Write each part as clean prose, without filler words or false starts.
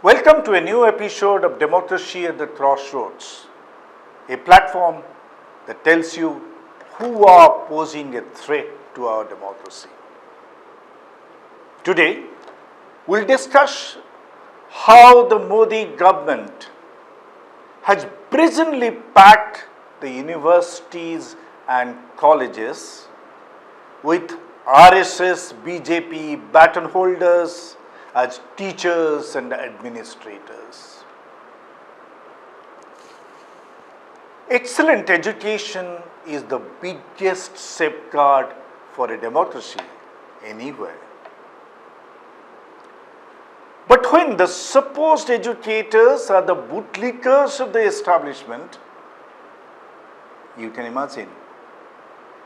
Welcome to a new episode of Democracy at the Crossroads, a platform that tells you who are posing a threat to our democracy. Today, we'll discuss how the Modi government has brazenly packed the universities and colleges with RSS BJP baton holders as teachers and administrators. Excellent education is the biggest safeguard for a democracy anywhere. But when the supposed educators are the bootlickers of the establishment, you can imagine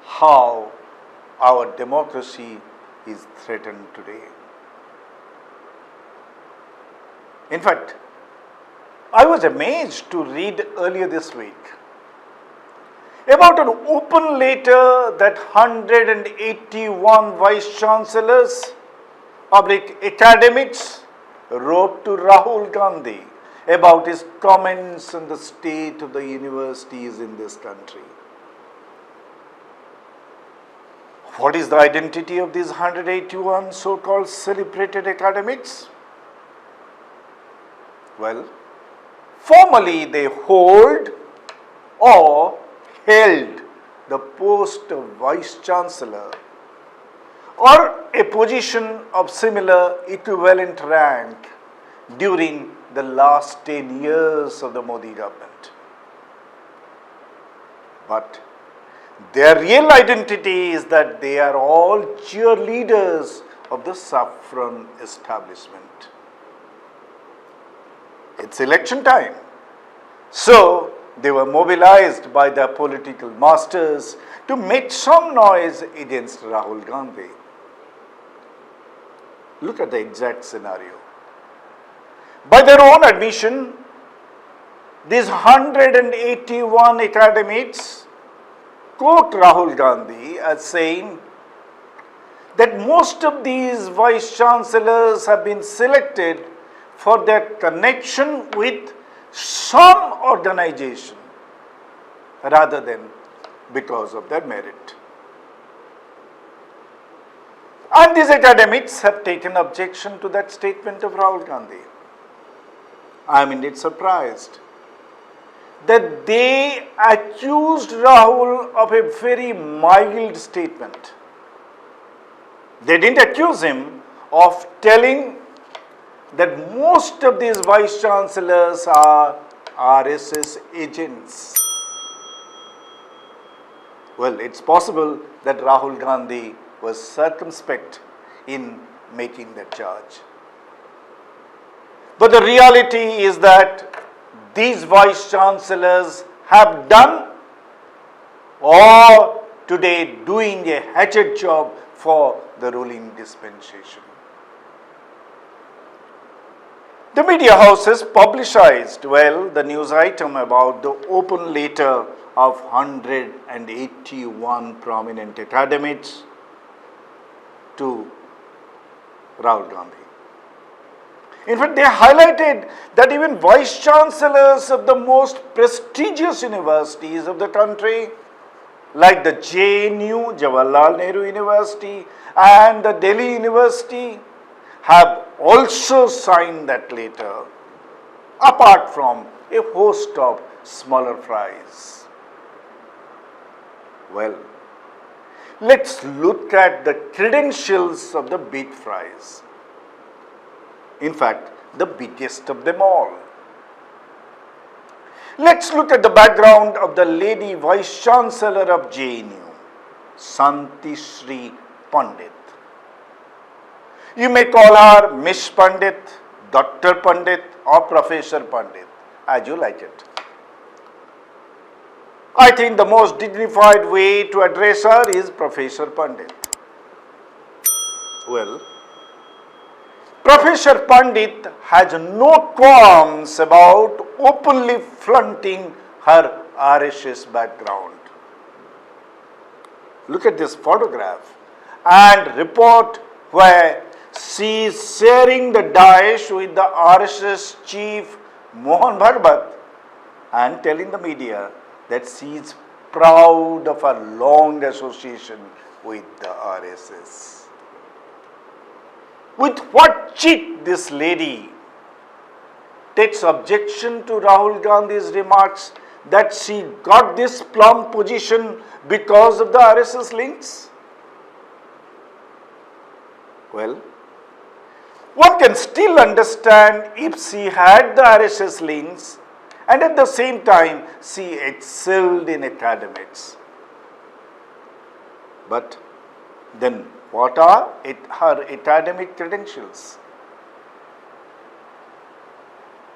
how our democracy is threatened today. In fact, I was amazed to read earlier this week about an open letter that 181 vice chancellors, public academics wrote to Rahul Gandhi about his comments on the state of the universities in this country. What is the identity of these 181 so-called celebrated academics? Well, formally they hold or held the post of Vice Chancellor or a position of similar equivalent rank during the last 10 years of the Modi government. But their real identity is that they are all cheerleaders of the saffron establishment. It's election time. So they were mobilized by their political masters to make some noise against Rahul Gandhi. Look at the exact scenario. By their own admission, these 181 academics quote Rahul Gandhi as saying that most of these vice chancellors have been selected for their connection with some organization rather than because of their merit. And these academics have taken objection to that statement of Rahul Gandhi. I am indeed surprised that they accused Rahul of a very mild statement. They didn't accuse him of telling that most of these vice chancellors are RSS agents. Well, it's possible that Rahul Gandhi was circumspect in making that charge. But the reality is that these vice chancellors have done or today doing a hatchet job for the ruling dispensation. The media houses publicized, the news item about the open letter of 181 prominent academics to Rahul Gandhi. In fact, they highlighted that even vice chancellors of the most prestigious universities of the country, like the JNU, Jawaharlal Nehru University, and the Delhi University, have also signed that letter, apart from a host of smaller fries. Well, let's look at the credentials of the big fries. In fact, the biggest of them all. Let's look at the background of the lady Vice Chancellor of JNU, Santi Sri Pandit. You may call her Miss Pandit, Dr. Pandit or Professor Pandit, as you like it. I think the most dignified way to address her is Professor Pandit. Well, Professor Pandit has no qualms about openly flaunting her RSS background. Look at this photograph and report where she is sharing the Daesh with the RSS chief Mohan Bhagwat and telling the media that she is proud of her long association with the RSS. With what cheek this lady takes objection to Rahul Gandhi's remarks that she got this plum position because of the RSS links? Well, one can still understand if she had the RSS links and at the same time she excelled in academics. But then what are her academic credentials?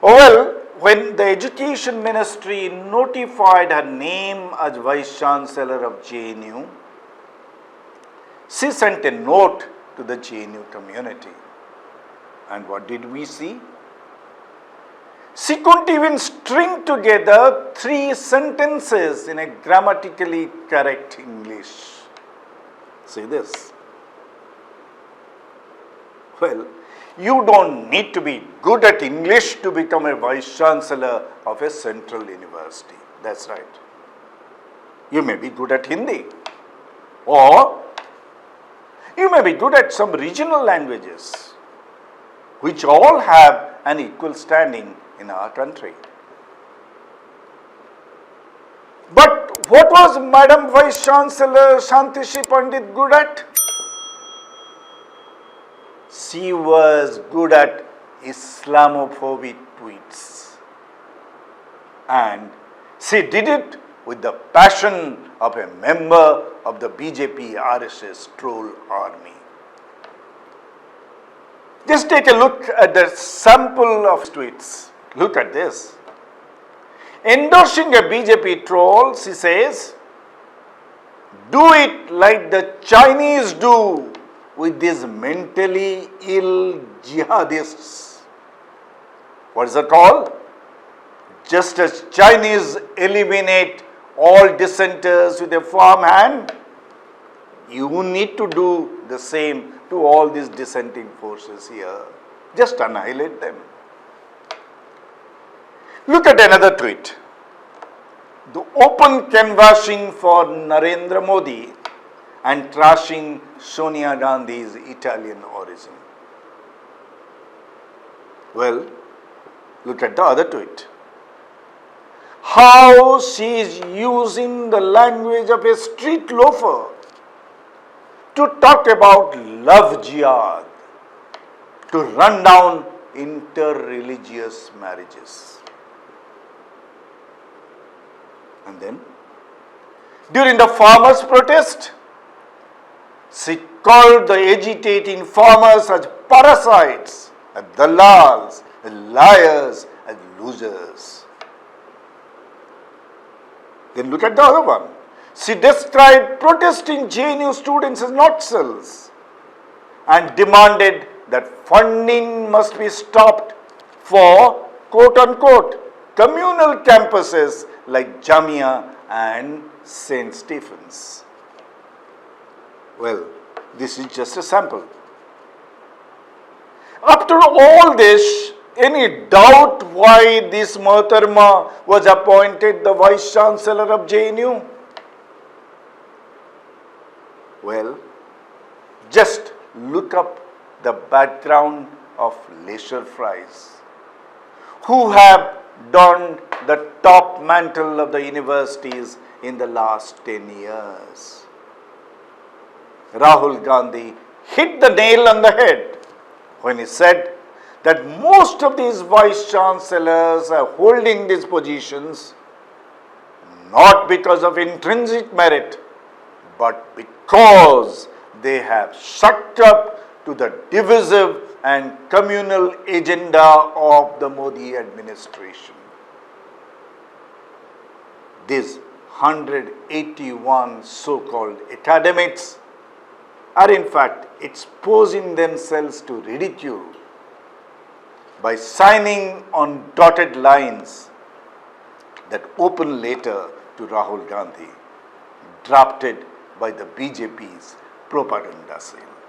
Well, when the Education Ministry notified her name as Vice Chancellor of JNU, she sent a note to the JNU community. And what did we see? She couldn't even string together 3 sentences in a grammatically correct English. See this. Well, you don't need to be good at English to become a Vice Chancellor of a central university. That's right. You may be good at Hindi, or you may be good at some regional languages, which all have an equal standing in our country. But what was Madam Vice Chancellor Shantishi Pandit good at? She was good at Islamophobic tweets. And she did it with the passion of a member of the BJP RSS troll army. Just take a look at the sample of tweets. Look at this. Endorsing a BJP troll, she says, "Do it like the Chinese do with these mentally ill jihadists." What is the call? Just as Chinese eliminate all dissenters with a firm hand, you need to do the same to all these dissenting forces here. Just annihilate them. Look at another tweet. The open canvassing for Narendra Modi and trashing Sonia Gandhi's Italian origin. Well, look at the other tweet. How she is using the language of a street loafer to talk about love jihad, to run down inter-religious marriages. And then, during the farmers' protest, she called the agitating farmers as parasites, as dalals, as liars, as losers. Then look at the other one. She described protesting JNU students as Naxals and demanded that funding must be stopped for quote-unquote communal campuses like Jamia and St. Stephen's. Well, this is just a sample. After all this, any doubt why this Mohtarma was appointed the Vice Chancellor of JNU? Well, just look up the background of leisure fries, who have donned the top mantle of the universities in the last 10 years. Rahul Gandhi hit the nail on the head when he said that most of these vice chancellors are holding these positions not because of intrinsic merit, but because they have sucked up to the divisive and communal agenda of the Modi administration. These 181 so-called academics are in fact exposing themselves to ridicule by signing on dotted lines that open letter to Rahul Gandhi, drafted by the BJP's propaganda cell.